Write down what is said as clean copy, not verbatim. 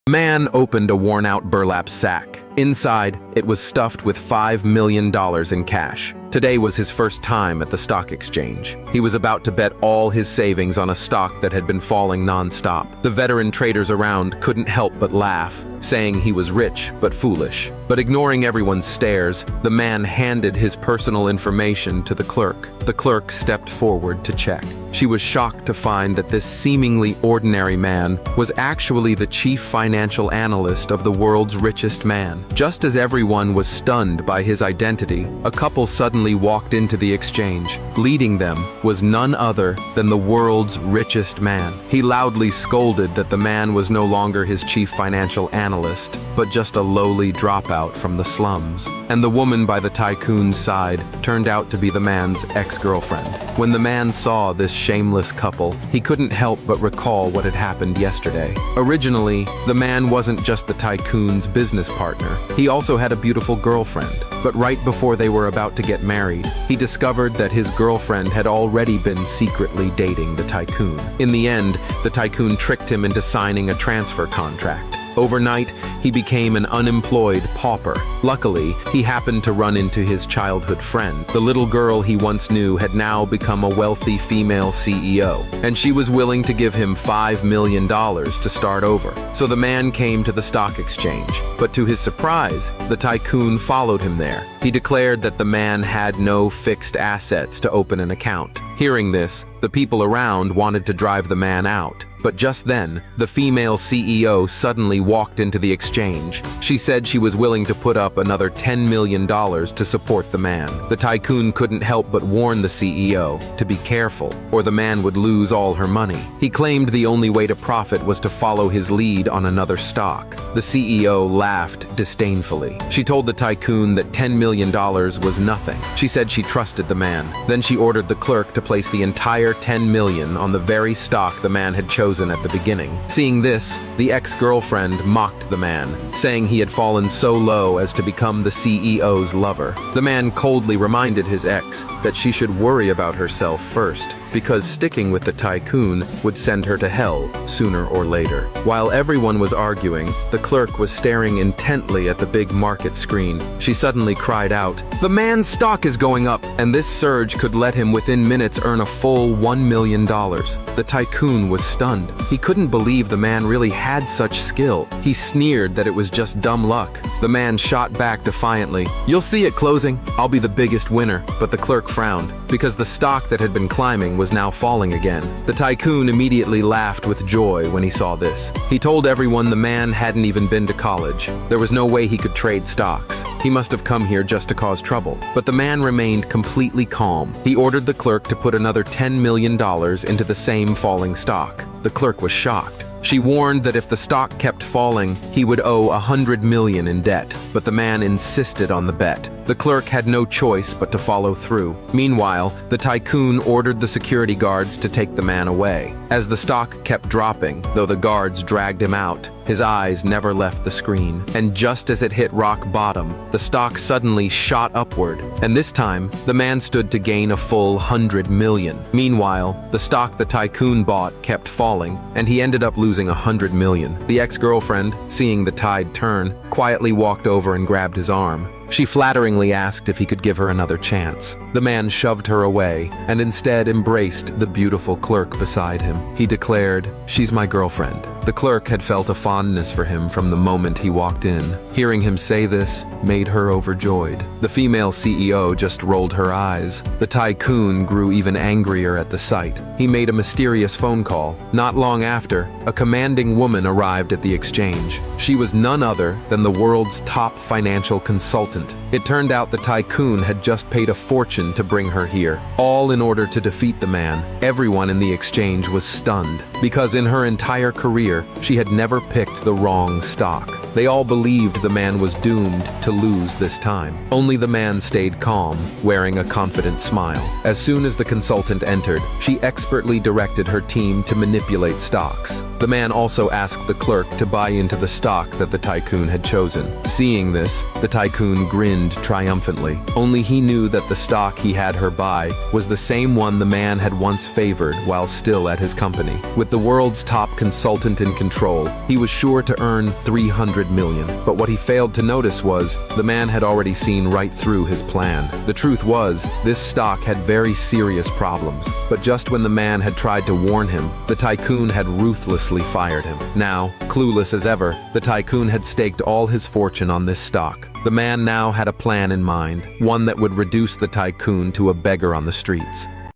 The man opened a worn-out burlap sack. Inside, it was stuffed with $5 million in cash. Today was his first time at the stock exchange. He was about to bet all his savings on a stock that had been falling non-stop. The veteran traders around couldn't help but laugh, saying he was rich but foolish. But ignoring everyone's stares, the man handed his personal information to the clerk. The clerk stepped forward to check. She was shocked to find that this seemingly ordinary man was actually the chief financial analyst of the world's richest man. Just as everyone was stunned by his identity, a couple suddenly walked into the exchange. Leading them was none other than the world's richest man. He loudly scolded that the man was no longer his chief financial analyst, but just a lowly dropout from the slums. And the woman by the tycoon's side turned out to be the man's ex-girlfriend. When the man saw this shameless couple, he couldn't help but recall what had happened yesterday. Originally, the man wasn't just the tycoon's business partner. He also had a beautiful girlfriend. But right before they were about to get married, he discovered that his girlfriend had already been secretly dating the tycoon. In the end, the tycoon tricked him into signing a transfer contract. Overnight, he became an unemployed pauper. Luckily, he happened to run into his childhood friend. The little girl he once knew had now become a wealthy female CEO, and she was willing to give him $5 million to start over. So the man came to the stock exchange, but to his surprise, the tycoon followed him there. He declared that the man had no fixed assets to open an account. Hearing this, the people around wanted to drive the man out. But just then, the female CEO suddenly walked into the exchange. She said she was willing to put up another $10 million to support the man. The tycoon couldn't help but warn the CEO to be careful, or the man would lose all her money. He claimed the only way to profit was to follow his lead on another stock. The CEO laughed disdainfully. She told the tycoon that $10 million was nothing. She said she trusted the man. Then she ordered the clerk to place the entire $10 million on the very stock the man had chosen at the beginning. Seeing this, the ex-girlfriend mocked the man, saying he had fallen so low as to become the CEO's lover. The man coldly reminded his ex that she should worry about herself first, because sticking with the tycoon would send her to hell sooner or later. While everyone was arguing, the clerk was staring intently at the big market screen. She suddenly cried out, "The man's stock is going up!" And this surge could let him within minutes earn a full $1 million. The tycoon was stunned. He couldn't believe the man really had such skill. He sneered that it was just dumb luck. The man shot back defiantly, "You'll see at closing. I'll be the biggest winner." But the clerk frowned, because the stock that had been climbing was now falling again. The tycoon immediately laughed with joy when he saw this. He told everyone the man hadn't even been to college. There was no way he could trade stocks. He must have come here just to cause trouble. But the man remained completely calm. He ordered the clerk to put another $10 million into the same falling stock. The clerk was shocked. She warned that if the stock kept falling, he would owe $100 million in debt, but the man insisted on the bet. The clerk had no choice but to follow through. Meanwhile, the tycoon ordered the security guards to take the man away. As the stock kept dropping, though the guards dragged him out, his eyes never left the screen. And just as it hit rock bottom, the stock suddenly shot upward. And this time, the man stood to gain a full $100 million. Meanwhile, the stock the tycoon bought kept falling, and he ended up losing $100 million. The ex-girlfriend, seeing the tide turn, quietly walked over and grabbed his arm. She flatteringly asked if he could give her another chance. The man shoved her away and instead embraced the beautiful clerk beside him. He declared, "She's my girlfriend." The clerk had felt a fondness for him from the moment he walked in. Hearing him say this made her overjoyed. The female CEO just rolled her eyes. The tycoon grew even angrier at the sight. He made a mysterious phone call. Not long after, a commanding woman arrived at the exchange. She was none other than the world's top financial consultant. It turned out the tycoon had just paid a fortune to bring her here, all in order to defeat the man. Everyone in the exchange was stunned, because in her entire career, she had never picked the wrong stock. They all believed the man was doomed to lose this time. Only the man stayed calm, wearing a confident smile. As soon as the consultant entered, she expertly directed her team to manipulate stocks. The man also asked the clerk to buy into the stock that the tycoon had chosen. Seeing this, the tycoon grinned triumphantly. Only he knew that the stock he had her buy was the same one the man had once favored while still at his company. With the world's top consultant in control, he was sure to earn 300 million. But what he failed to notice was, the man had already seen right through his plan. The truth was, this stock had very serious problems. But just when the man had tried to warn him, the tycoon had ruthlessly fired him. Now, clueless as ever, the tycoon had staked all his fortune on this stock. The man now had a plan in mind, one that would reduce the tycoon to a beggar on the streets.